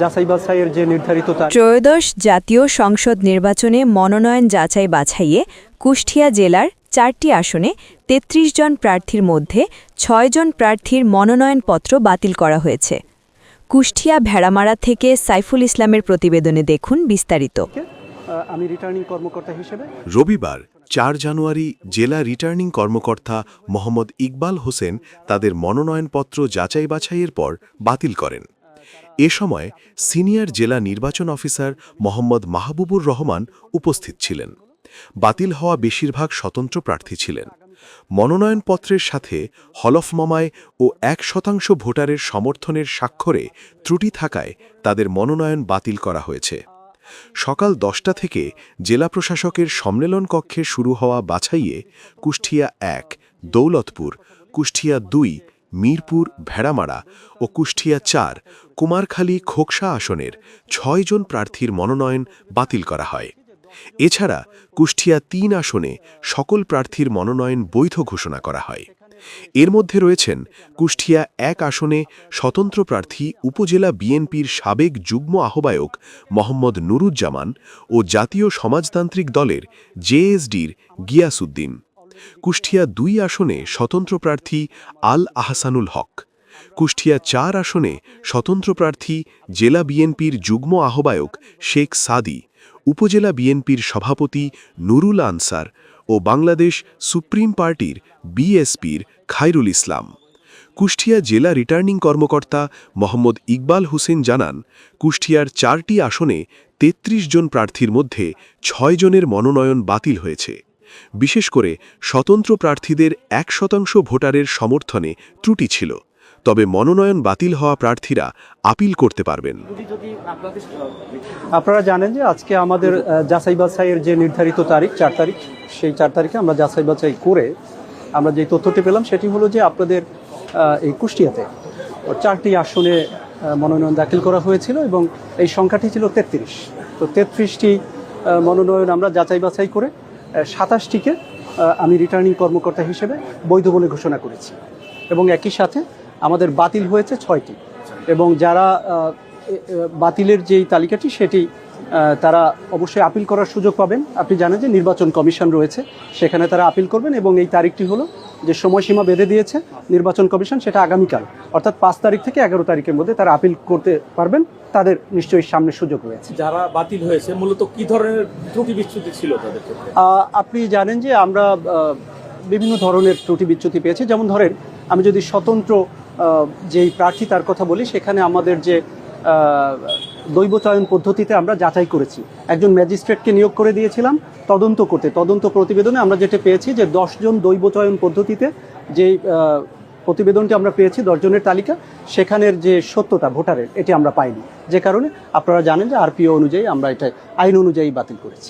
যাচাই বাছাইয়ের যে নির্ধারিত ত্রয়োদশ জাতীয় সংসদ নির্বাচনে মনোনয়ন যাচাই বাছাইয়ে কুষ্টিয়া জেলার 4টি আসনে ৩৩ জন প্রার্থীর মধ্যে 6 জন প্রার্থীর মনোনয়নপত্র বাতিল করা হয়েছে। কুষ্টিয়া ভেড়ামারা থেকে সাইফুল ইসলামের প্রতিবেদনে দেখুন বিস্তারিত। আমি রিটার্নিং কর্মকর্তা হিসেবে রবিবার 4 জানুয়ারি জেলা রিটার্নিং কর্মকর্তা মোহাম্মদ ইকবাল হোসেন তাদের মনোনয়নপত্র যাচাই বাছাইয়ের পর বাতিল করেন। এ সময় সিনিয়র জেলা নির্বাচন অফিসার মোহাম্মদ মাহবুবুর রহমান উপস্থিত ছিলেন। বাতিল হওয়া বেশিরভাগ স্বতন্ত্র প্রার্থী ছিলেন। মনোনয়নপত্রের সাথে হলফনামায় ও 1% ভোটারের সমর্থনের স্বাক্ষরে ত্রুটি থাকায় তাদের মনোনয়ন বাতিল করা হয়েছে। সকাল 10টা থেকে জেলা প্রশাসকের সম্মেলন কক্ষে শুরু হওয়া বাছাইয়ে কুষ্টিয়া 1, দৌলতপুর, কুষ্টিয়া 2, মিরপুর, ভেড়ামারা ও কুষ্টিয়া 4, কুমারখালী, খোকসা আসনের 6 জন প্রার্থীর মনোনয়ন বাতিল করা হয়। এছাড়া কুষ্টিয়া 3 আসনে সকল প্রার্থীর মনোনয়ন বৈধ ঘোষণা করা হয়। এর মধ্যে রয়েছেন কুষ্টিয়া 1 আসনে স্বতন্ত্র প্রার্থী উপজেলা বিএনপির সাবেক যুগ্ম আহ্বায়ক মোহাম্মদ নুরুজ্জামান ও জাতীয় সমাজতান্ত্রিক দলের জেএসডির গিয়াসউদ্দিন। কুষ্টিয়া 2 আসনে স্বতন্ত্র প্রার্থী আল আহসানুল হক। কুষ্টিয়া 4 আসনে স্বতন্ত্র প্রার্থী জেলা বিএনপির যুগ্ম আহ্বায়ক শেখ সাদি, উপজেলা বিএনপির সভাপতি নুরুল আনসার ও বাংলাদেশ সুপ্রিম পার্টির বিএসপির খায়রুল ইসলাম। কুষ্টিয়া জেলা রিটার্নিং কর্মকর্তা মোহাম্মদ ইকবাল হোসেন জানান, কুষ্টিয়ার 4টি আসনে 33 জন প্রার্থীর মধ্যে 6 জনের মনোনয়ন বাতিল হয়েছে। বিশেষ করে স্বতন্ত্র প্রার্থীদের 1% ভোটারের সমর্থনে ত্রুটি ছিল। তবে মনোনয়ন বাতিল হওয়া প্রার্থীরা আপিল করতে পারবেন। আপনারা জানেন যে আজকে আমাদের যাচাই বাছাইয়ের যে নির্ধারিত তারিখ 4 তারিখ, সেই 4 তারিখে আমরা যাচাই বাছাই করে আমরা যে তথ্যটি পেলাম সেটি হলো যে আপনাদের এই কুষ্টিয়াতে 4টি আসনে মনোনয়ন দাখিল করা হয়েছিল এবং এই সংখ্যাটি ছিল 33। তো 33টি মনোনয়ন আমরা যাচাই বাছাই করে 27টিকে আমি রিটার্নিং কর্মকর্তা হিসেবে বৈধ বলে ঘোষণা করেছি এবং একই সাথে আমাদের বাতিল হয়েছে 6টি এবং যারা বাতিলের যেই তালিকাটি সেটি তারা অবশ্যই আপিল করার সুযোগ পাবেন। আপনি জানেন যে নির্বাচন কমিশন রয়েছে, সেখানে তারা আপিল করবেন এবং এই তারিখটি হলো যে সময়সীমা বেঁধে দিয়েছে নির্বাচন কমিশন, সেটা আগামীকাল অর্থাৎ 5 তারিখ থেকে 11 তারিখের মধ্যে তারা আপিল করতে পারবেন। তাদের নিশ্চয়ই সামনে সুযোগ রয়েছে। যারা বাতিল হয়েছে মূলত কি ধরনের ত্রুটি বিচ্যুতি ছিল তাদের ক্ষেত্রে? আপনি জানেন যে আমরা বিভিন্ন ধরনের ত্রুটি বিচ্যুতি পেয়েছি। যেমন ধরেন, আমি যদি স্বতন্ত্র যেই প্রার্থী তার কথা বলি, সেখানে আমাদের যে দৈব চয়ন পদ্ধতিতে আমরা যাচাই করেছি, একজন ম্যাজিস্ট্রেটকে নিয়োগ করে দিয়েছিলাম তদন্ত করতে। তদন্ত প্রতিবেদনে আমরা যেটা পেয়েছি যে 10 জন দৈব চয়ন পদ্ধতিতে যেই প্রতিবেদনটি আমরা পেয়েছি 10 জনের তালিকা, সেখানের যে সত্যতা ভোটারের এটি আমরা পাইনি, যে কারণে আপনারা জানেন যে আরপিও অনুযায়ী আমরা এটা আইন অনুযায়ী বাতিল করেছি।